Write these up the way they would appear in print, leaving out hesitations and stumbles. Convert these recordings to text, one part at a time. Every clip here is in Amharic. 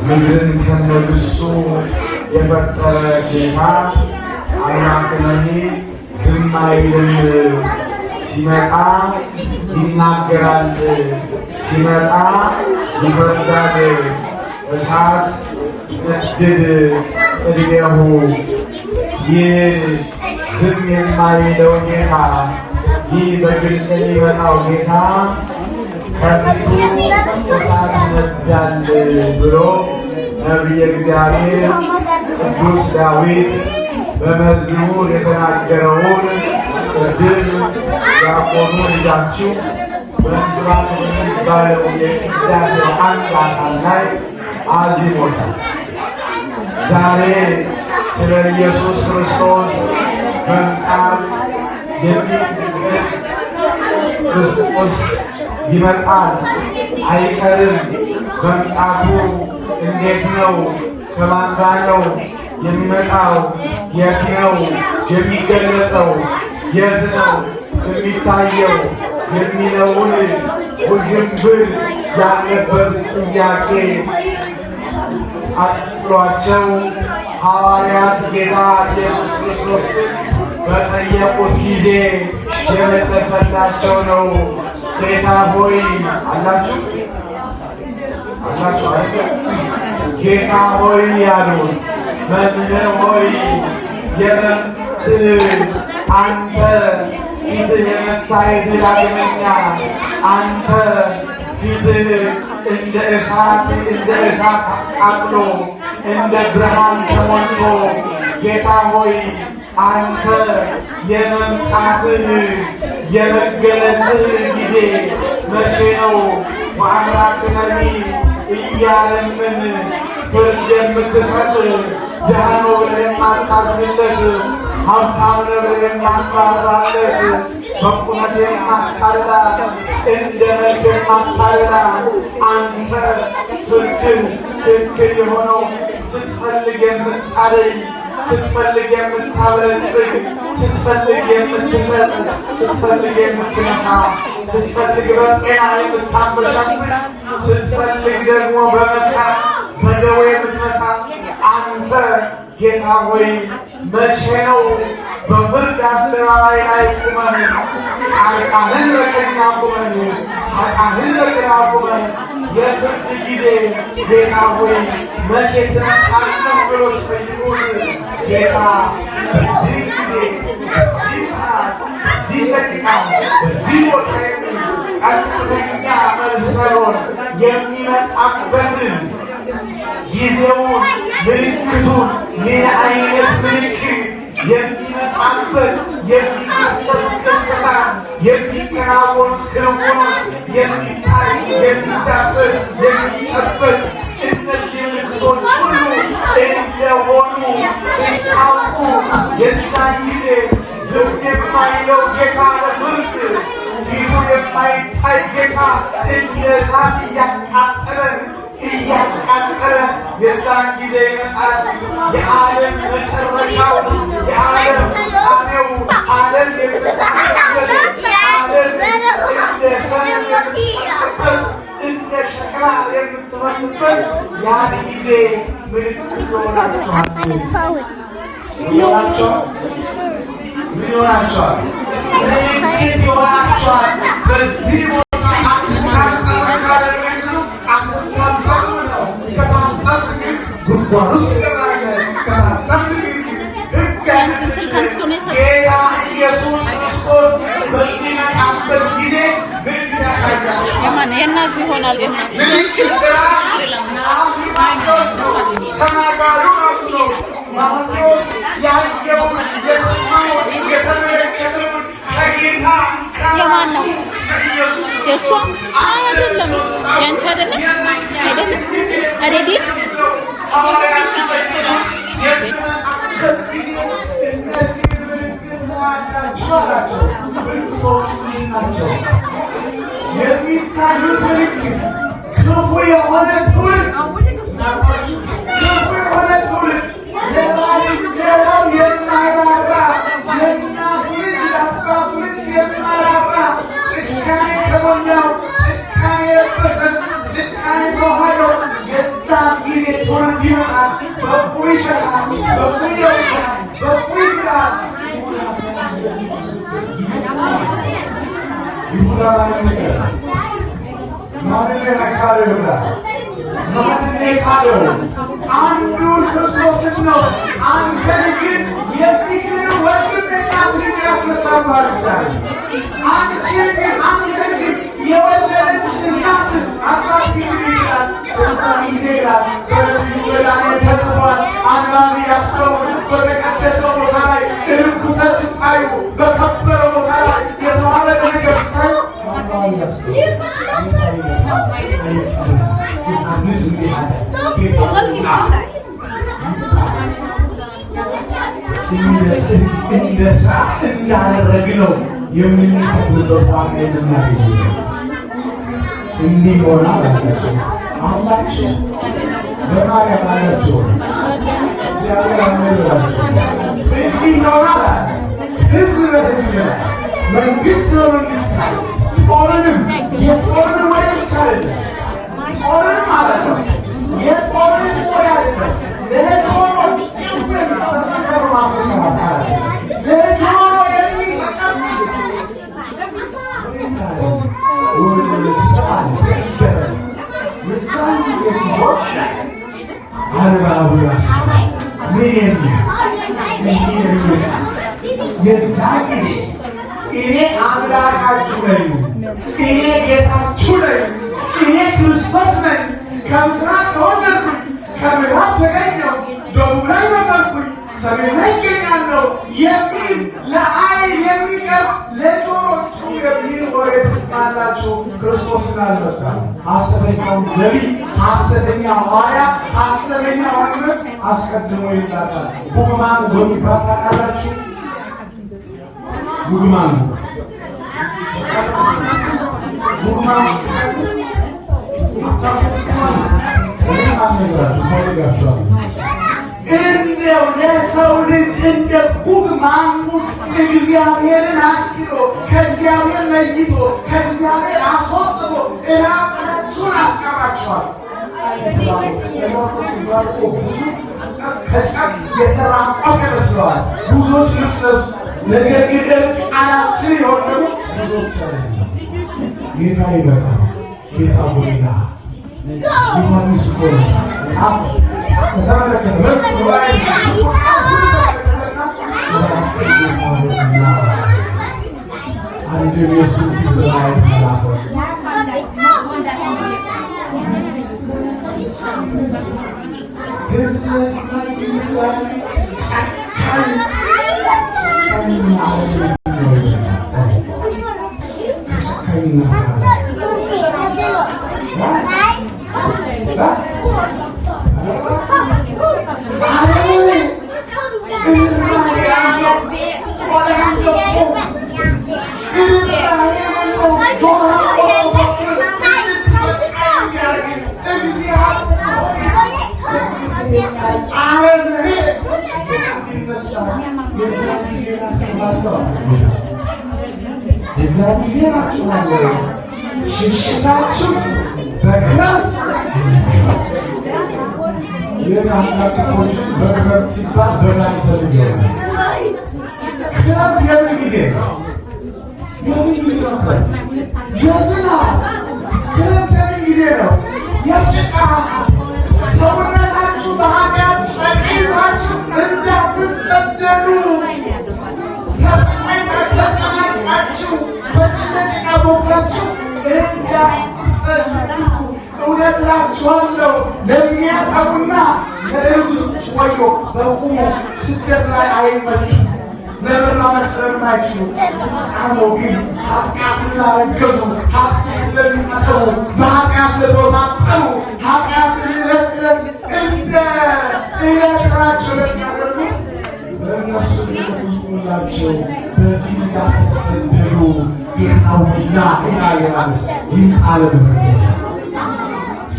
ምድርን ከነግሱ የፈጠረ ጌታ አምላክ ነኝ ዝም አይልም። ሲመጣ ይናገራል፣ ሲመጣ ይፈርዳል። እሳት ይነድድ እድሜሁ። ይህ ዝም የማይለው ጌታ፣ ይህ በግልጽ የሚመጣው ጌታ ከፊቱ እሳት ይነዳል ብሎ ነቢየ እግዚአብሔር ቅዱስ ዳዊት በመዝሙር የተናገረውን ቅድም ያቆሙ ልጃችሁ በምስራቅ የሚባለው የቅዳሴው አንድ አካል ላይ አዚሞታል። ዛሬ ስለ ኢየሱስ ክርስቶስ መምጣት የሚነገር ክርስቶስ ይመጣል፣ አይቀርም። መምጣቱ እንዴት ነው? ከማን ጋር ነው የሚመጣው? የት ነው የሚገለጸው? የት ነው የሚታየው? የሚለውን ውዥንብር ያለበት ጥያቄ አጥሏቸው ሐዋርያት ጌታ ኢየሱስ ክርስቶስን በጠየቁት ጊዜ የመለሰላቸው ነው። ጌታ ሆይ አላችሁ አይደል? ጌታ ሆይ ያሉት መምህር ሆይ አንተ ፊትህ የመሳየት ዳግመኛ አንተ ፊትህ እንደ እሳት አቃጥሎ እንደ ብርሃን ተሞልቶ ጌታ ሆይ አንተ የመምጣትህ የመገለጽህ ጊዜ መቼ ነው? ወአምላክ ነኝ እያለምን ፍርድ የምትሰጥ ድሃ ነው ብለህ የማታዝንለት፣ ሀብታም ነው ብለህ የማትራራለት፣ በቁመት የማታረዳ እንደ መልክ የማታረዳ አንተ ፍርድህ ትክክል የሆነው ስትፈልግ የምታለይ፣ ስትፈልግ የምታበለጽግ፣ ስትፈልግ የምትሰጥ፣ ስትፈልግ የምትነሳ፣ ስትፈልግ በጤና የምታበሻብሽ፣ ስትፈልግ ደግሞ በደዌ የምትመታ አንተ ጌታ ሆይ መቼ ነው በፍርድ አደባባይ ላይ ቁመን ጻድቃንን በቀኝ ቁመን ኃጥአንን በግራ ቁመን የፍርድ ጊዜ ጌታ ሆይ መቼ ትመጣለህ ብሎ ሲጠይቁት ጌታ በዚህ ጊዜ በዚህ ሰዓት በዚህ ደቂቃ በዚህ ቦታ ቀጥተኛ መልስ ሳይሆን የሚመጣበትን ጊዜውን ምልክቱን ምን አይነት ምልክት የሚመጣበት የሚከሰት ክስተታ የሚከናወኑት ክንውኖች የሚታይ የሚዳሰስ የሚጨበጥ እነዚህ ምልክቶች ሁሉ እንደሆኑ ሲታውቁ የዛን ጊዜ ዝም የማይለው ጌታ ለፍርድ ፊቱ የማይታይ ጌታ እንደ እሳት እያቃጠለ የዛን ጊዜ ይመጣል። የዓለም መጨረሻው የዓለም ፍጻሜው ዓለም እንደ ሸክላ የምትመስበት ያን ጊዜ ምልክት ይሆናችኋል። ምልክት ይሆናችኋል። በዚህ ስልክ አንስቶ ነው የሰጠው። ጌታ ኢየሱስ ክርስቶስ በሚመጣበት ጊዜ ምን ያሳያል? የማን የእናቱ ይሆናል? ተናጋሪ ነው። ማቴዎስ ያየውን የሰማውን የተመለከተውን ከጌታ የማን ነው? የእሷ አይደለም፣ ያንቺ አይደለም፣ አይደለም የሚታዩት ምልክት ክፉ የሆነ ትውልድ ለባልንጀራው የማይራራ የእናቱ ልጅ ለአባቱ ልጅ የማይራራ ጭካኔ ከሞላው ጭካኔ የለበሰ ጭካኔ በኋላው በቁይ ይሸጣል፣ በቁይ ይወጣል፣ በቁይ ይላል። ይሁዳ ማንን ነካለው? ይሁዳ ማንን ነካለው? አንዱን ክርስቶስን ነው። አንተን ግን የሚክር ወንድምና እህት ያስነሳባል እግዚአብሔር። አንቺን ግን አንተን ግን የወለደች እናት አባት ሊሆን ይችላል። በዛን ጊዜ ይላል በላኔ ተጽፏል። አንባቢ ያስተውል። በተቀደሰው ቦታ ላይ ርኩሰት ስታዩ፣ በከበረው ቦታ ላይ የተዋረደ ነገር ስታዩ አንባቢ ያስተውል። እንደ ስራ እንዳደረግነው የምንከፍልበት ዋጋ የምናገኘው እንዲህ ሆና አላችሁ። በማርያም አላችሁ እግዚአብሔር አመዛችሁ እንዲህ ሆና ህዝብ በህዝብ ላይ መንግስት በመንግስት ላይ ጦርንም የጦርንም ወደ ይቻላል ጦርንም ማለት ነው የጦርንም ወደ አይደለም ለጦር የዛ ጊዜ እኔ አምላካችሁ ነኝ፣ እኔ ጌታችሁ ነኝ፣ እኔ ክርስቶስ ነኝ፣ ከምስራቅ ተወለድኩ፣ ከምዕራብ ተገኘሁ፣ ደቡብ ላይ ነበርኩኝ፣ ሰሜን ላይ እገኛለሁ የሚል ለዓይን የሚቀርብ ለጆሮቹ የሚል ወሬ ትሰማላችሁ። ክርስቶስን አልመጣም። ሐሰተኛው ነቢይ፣ ሐሰተኛ ሐዋርያ፣ ሐሰተኛ ወንጌል አስቀድሞ ይላታል። ጉግማን ወንጌል ታውቃላችሁ? ጉግማን እንደው ለሰው ልጅ እንደ ጉግ ማንጉት እግዚአብሔርን አስክዶ ከእግዚአብሔር ለይቶ ከእግዚአብሔር አስወጥቶ እራቁታችሁን አስቀራችኋል። ከጫፍ የተራቆተ መስለዋል ብዙዎች ልብስ ነገር ግን እርቃናችን የሆነው ብዙዎች ጌታ ይበቃል። ጌታ ሆይና ዮሐንስ ቆሮስ ሽሽታችሁ በክረምት የናፍቆች በክረምት ሲባል በጋን ፈልገው ክረምት የምን ጊዜ ነው? የምን ጊዜ ነው? የዝናብ ክረምት የምን ጊዜ ነው? የጭቃ ሰውነታችሁ በኃጢአት ጨቂታችሁ እንዳትሰደዱ ተሰማይታችሁ በጭነጭቃ ቦካችሁ እንዳትሰደዱ እውነት እላችኋለሁ ለሚያጠቡና ለእርጉዞች ወዮ። በቁሙ ስደት ላይ አይመቹም ለመራመድ ስለማይችሉ ሕፃኖ ግን ኃጢአትን ላረገዙ ኃጢአት ለሚጠሩ በኃጢአት ለተወጣጠሩ ኃጢአትን ዕለት ዕለት እንደ ዕለት ስራቸው ለሚያደርጉ በእነሱ ላቸው በዚህ እንዳትሰደዱ ጌታውና ሆይና ይህን ዓለም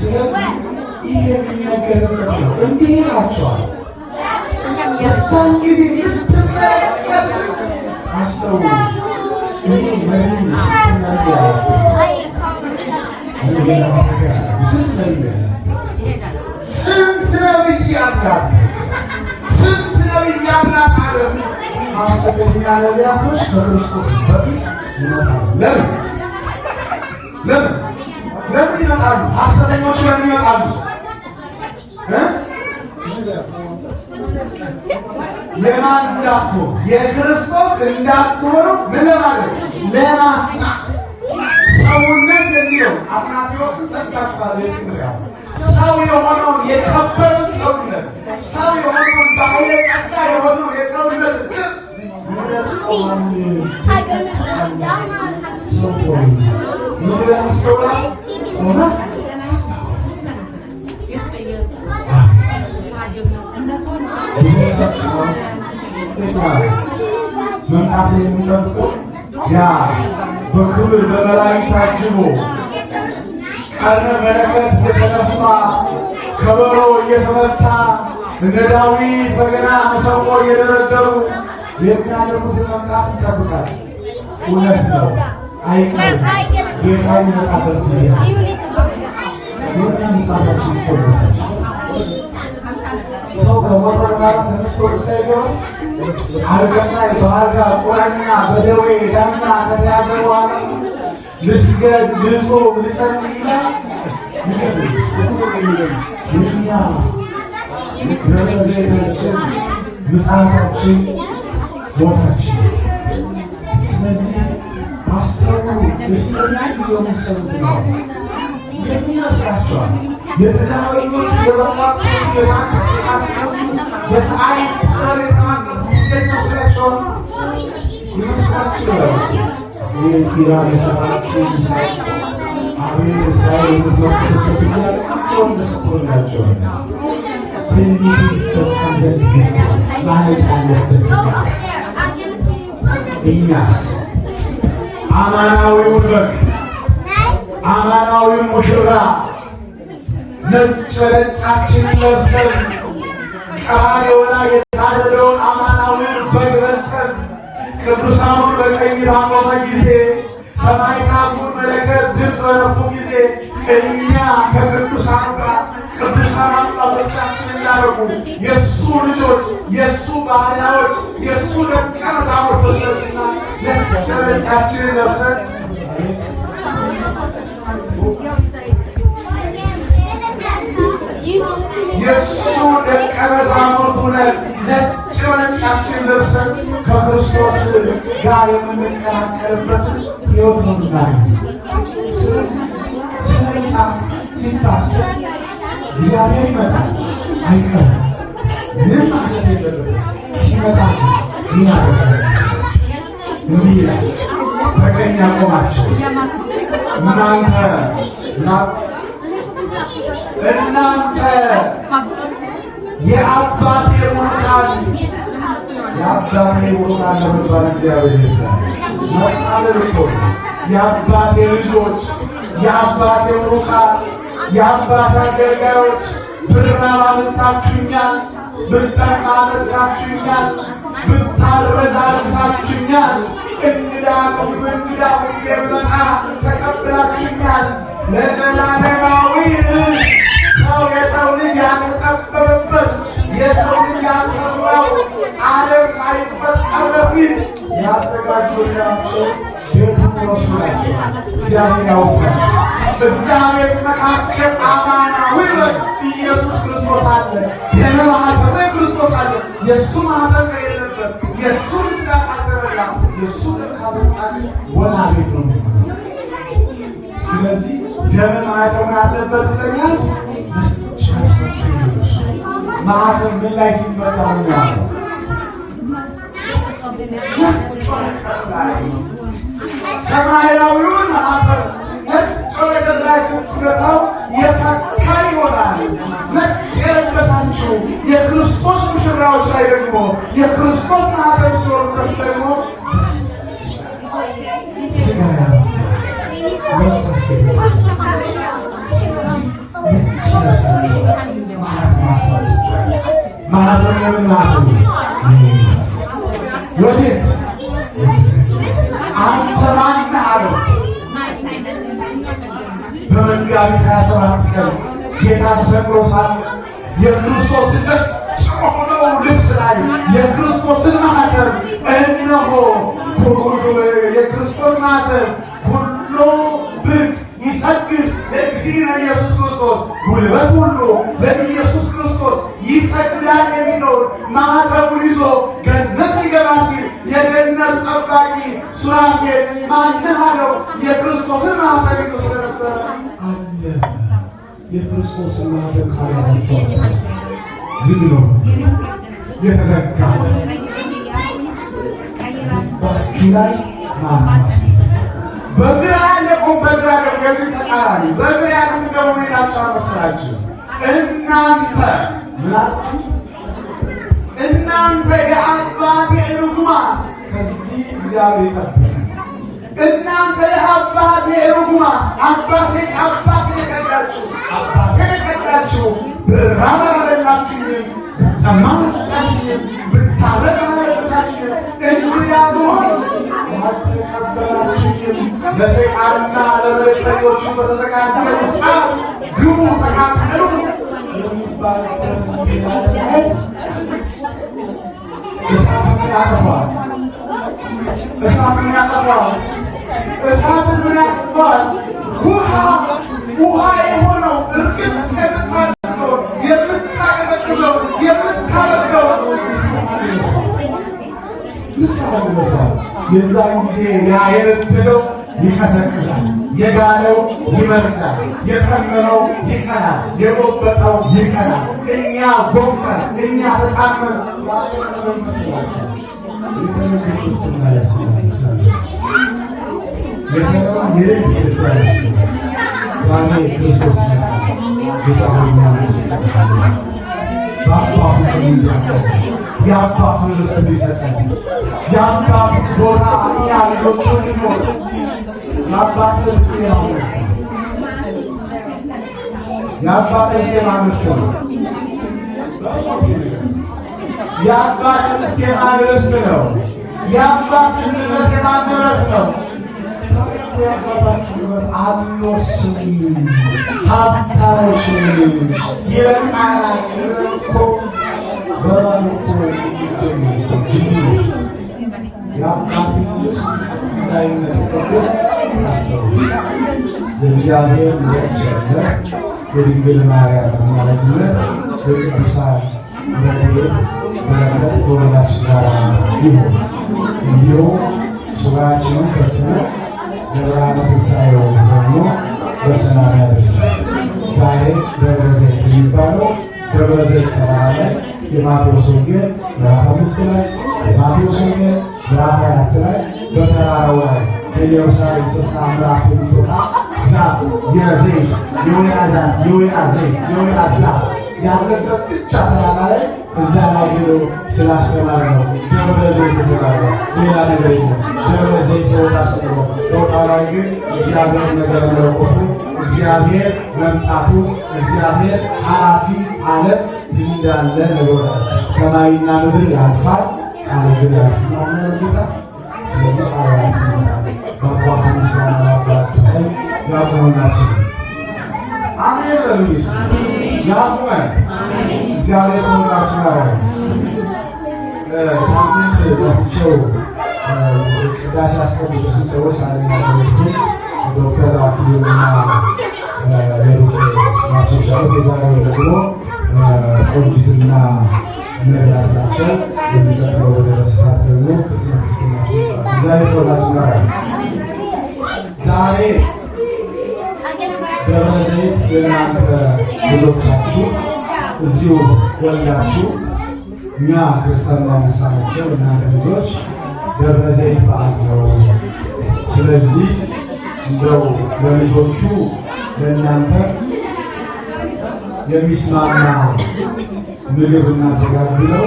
ስለዚህ ይህ የሚነገርበት ነው። እንዲህ ይላቸዋል የሳን ጊዜ ልትመለከት አስተውሉ። እኔ መሪን ስንት ነቢይ አላት ሐሰተኛ ነቢያቶች ከክርስቶስ በፊት ይመጣሉ። ለምን ይመጣሉ? ሐሰተኞች ለምን ይመጣሉ? ለማን እንዳትሆኑ የክርስቶስ እንዳትሆኑ ምን ለማለት ለማሳት ሰውነት የሚለው አትናቴዎስን ሰጥታችኋል። የስምሪያ ሰው የሆነውን የከበረው ሰውነት ሰው የሆነውን ባሕረ ጸጋ የሆነውን የሰውነት መምጣት የሚጠብቀው ያ በክብር በመላእክት ታጅቦ ቀርነ መለከት እየተነፋ ከበሮ እየተመታ እንደ ዳዊት በገና መሰንቆ እየደረደሩ የሚያደርጉትን መምጣት ይጠብቃል። እውነት ነው፣ አይቀርም። ጌታ የሚመጣበት ጊዜ ሰው ከሞተ በኋላ ተነስቶ ሳይገባ አልጋና በአልጋ ቁራኛ በደዌ ዳኛ ከተያዘ በኋላ ልስገድ ልጾም ልጸልይ ይላል። የእኛ ረመዘናችን ምጽአታችን ሞታችን። ስለዚህ አስተውሉ። ደስተኛ የሆኑ ነው የሚመስላቸዋል የተዳወኞች የበቋቶች የሳይንስ ጥበብ የተማቀቁ ይመስላቸዋል ይመስላቸዋል። ቢራ የሰራቸው ሚሳይ አቤት እስራኤል የምትወክልበት እያላቸው ተሰጥቶላቸዋል። ትንቢቱ ይፈጸም ዘንድ ግን ማለት አለበት። እኛስ አማናዊውን በግ አማናዊውን ሙሽራ ነጭ ነጫችንን ለብሰን ቀራንዮ ላይ የታረደውን አማናዊውን በግ በልተን ቅዱሳኑን በቀኝ ባቆመ ጊዜ ሰማዕታቱን መለከት ድምፅ በነፉ ጊዜ እኛ ከቅዱሳኑ ጋር ቅዱሳን አባቶቻችን እንዳደረጉ የእሱ ልጆች የእሱ ባሪያዎች የእሱ ደቀ መዛሙርቶች ነንና ነጭ ነጫችንን ለብሰን የእሱ ደቀ መዛሙርት ሆነን ነጭ ነጫችንን ለብሰን ከክርስቶስ ጋር የምንቀላቀልበትን ሕይወት ነው የምናገኘው። ስለዚህ ስለ መጽሐፍ ሲታሰብ እግዚአብሔር ይመጣል፣ አይቀርም። ምንም ማሰብ የለበትም። ሲመጣ ምን ያደርጋል? እንዲህ ይላል፣ በቀኝ ያቆማቸው እናንተ የአባቴ ቡሩካን የአባቴ ቡሩካን ለመባል እግዚአብሔር መጣለ እኮ የአባቴ ልጆች የአባቴ ቡሩካን የአባቴ አገልጋዮች ብራብ አብልታችሁኛል፣ ብጠማ አጠጥታችሁኛል፣ ብታረዝ አልብሳችሁኛል፣ እንግዳ እንግዳ ወንጌመጣ ተቀብላችሁኛል። ለዘላለማዊ ሰው የሰው ልጅ ያልተጠበበበት የሰው ልጅ ያልሰራው ዓለም ሳይፈጠር በፊት ያዘጋጁላቸው ቤቱን ይወስዱላቸው። እግዚአብሔር ያውሳል። እዛ ቤት መካከል አማናዊ በግ ኢየሱስ ክርስቶስ አለ። የማኅተመ ክርስቶስ አለ። የእሱ ማኅተም የሌለበት የእሱ ምስጋና ካልተበላ የእሱ ካበጣል ወና ቤት ነው። ስለዚህ ደም ማኅተም ያለበት ለኛስ ማኅተም ምን ላይ ሲመጣ ነው ያለው? ሰማያዊውን ማኅተም ነጭ ወረቀት ላይ ስትፈታው የፈካ ይሆናል። ነጭ የለበሳችሁ የክርስቶስ ሙሽራዎች ላይ ደግሞ የክርስቶስ ማኅተም ሲሆኑበት ደግሞ ስጋ ወዴት አንተ ማን አለው? በመጋቢት 27 ቀን ጌታ ተሰቅሎ ሳለ የክርስቶስ ነጭ በሆነው ልብስ ላይ የክርስቶስን ማኅተም እነሆ የክርስቶስ ማኅተም ሁሉ ብቅ ይሰግድ ለእግዚእነ ኢየሱስ ክርስቶስ ጉልበት ሁሉ ለኢየሱስ ክርስቶስ ይሰግዳል የሚለውን ማኅተሙን ይዞ ገነት ሊገባ ሲል የገነት ጠባቂ ሱራፌል ማንህ አለው? የክርስቶስን ማኅተም ይዞ ስለነበረ አለ። የክርስቶስን ማኅተም ካልያዛቸው ዝም ብሎ የተዘጋ ባችሁ ላይ ማማስ በግራ ያለቁም በግራ ደግሞ የዚህ ተቃራኒ በግራ ያሉት ደግሞ ሌላቸው አመስላችሁ እናንተ ምናችሁ እናንተ የአባቴ ርጉማን ከዚህ እግዚአብሔር ይጠብቃል። እናንተ የአባቴ ርጉማን አባቴ የከዳችሁ ብራብ አላበላችሁኝም፣ ብጠማ አላጠጣችሁኝም፣ ብታረዝ አላለበሳችሁኝም፣ እንግዳ ብሆን አልተቀበላችሁኝም። ለሰይጣንና ለበሽተኞቹ በተዘጋጀ ምሳር ግቡ ተካፈሉ የሚባልበት እሳትን ያጠፋል። እሳትን ያጠፋል። እሳትን ምን ያጠፋል? ውሃ የሆነው እርግጥ የምታደርገው የምታቀዘቅዘው የምታደርገው ምሳሌ ይመስላል። የዛን ጊዜ ያ የረተለው ይቀዘቅዛል፣ የጋለው ይመርዳል፣ የጠመመው ይቀናል፣ የጎበጠው ይቀናል። እኛ ጎብጠን እኛ ተጣመን ዛሬ ክርስቶስ የአባቱ ርስት ሊሰጠን የአባቱ ቦታ እኛ ልጆቹ ልንሆን የአባት ርስት የማመስት የአባት ርስት የማመስት ነው። የአባት ርስት የማመስት ነው። የአባት ንብረት የማንበረት ነው። የአባታችን ንብረት አልወስም ሀብታዎች ይበቃናል እኮ በባልኮ የአባትን ውስጥ እንዳይነት ቀብር የእግዚአብሔር ልጅነት የድንግል ማርያም አማላጅነት በቅዱሳን ረድኤት በረከት ከሁላችን ጋር ይሁን። እንዲሁም ሱባኤያችንን ፈጽመን ለብርሃነ ትንሣኤው ደግሞ በሰላም ያድርሰን። ዛሬ ደብረ ዘይት የሚባለው ደብረ ዘይት ተራራ ላይ የማቴዎስ ወንጌል ምዕራፍ 5 ላይ የማቴዎስ ወንጌል ምዕራፍ 4 ላይ በተራራው ላይ ከኢየሩሳሌም 60 ምዕራፍ የሚወጣ ዛፍ የዘይት የወይራ ዛፍ የወይራ ዛፍ ያለበት ብቻ ተራራ ላይ እዛ ላይ ሄዶ ስላስተማረ ነው ደብረ ዘይት የተባለ። ሌላ ነገር የለም። ደብረ ዘይት ቦታ ስለ ቦታ ላይ ግን እግዚአብሔር ነገር መለኮቱ እግዚአብሔር መምጣቱ እግዚአብሔር ኃላፊ ዓለም እንዳለ ነገሮታል። ሰማይና ምድር ያልፋል፣ ቃል ግን ያልፋል ነው ጌታ። ስለዚህ ቃላት በአባቱ ምስጋና በአባቱ ቀኝ ያቆመናችን አሜን በሉስ ያቁመን እግዚአብሔር ከሁላችን ጋር ሳምንት በፍቼው ቅዳሴ ያስቀድሱ ሰዎች አለናገሮች ዶክተር አክሊሉና ሌሎች ናቸው። የዛሬው ደግሞ ቆንጂትና ነዳት ናቸው። የሚቀጥለው ወደ ረስሳት ደግሞ ክርስትና እግዚአብሔር ከሁላችን ጋር ዛሬ ደብረ ዘይት የእናንተ ልጆቻችሁ እዚሁ ወልዳችሁ እኛ ክርስትና ነሳናቸው እናንተ ልጆች ደብረ ዘይት በዓል ነው። ስለዚህ እንደው ለልጆቹ ለእናንተ የሚስማማ ምግብ እናዘጋጅ ነው።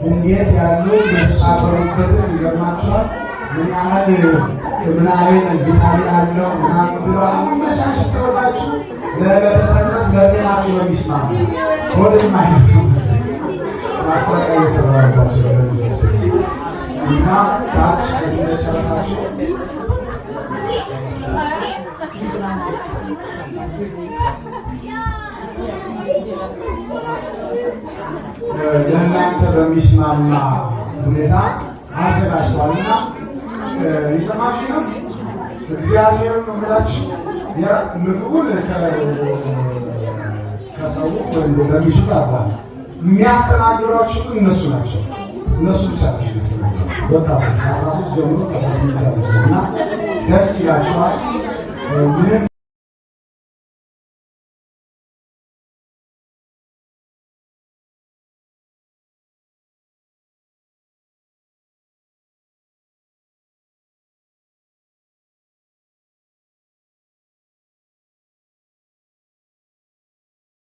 እንዴት ያለው የታበሩበትን ይገርማችኋል። ምን ያህል ቪታሚን አለው ምናምን ብሎ አመሻሽተውላችሁ ለቤተሰብነት ለጤናችሁ የሚስማማ ወደማ ማስታወቂያ እየሰራባቸው እና ታች ከዚህ መጨረሳቸው ለእናንተ በሚስማማ ሁኔታ አዘጋጅቷልና ይሰማችሁ ነው። እግዚአብሔርን ነው የምላችሁ። ምግቡን ከሰው ወይም በሚሽት አባል የሚያስተናግዷችሁ እነሱ ናቸው። እነሱ ብቻ ናቸው። ወጣቶች 13 ጀምሮ 18 እና ደስ ይላቸዋል። ምንም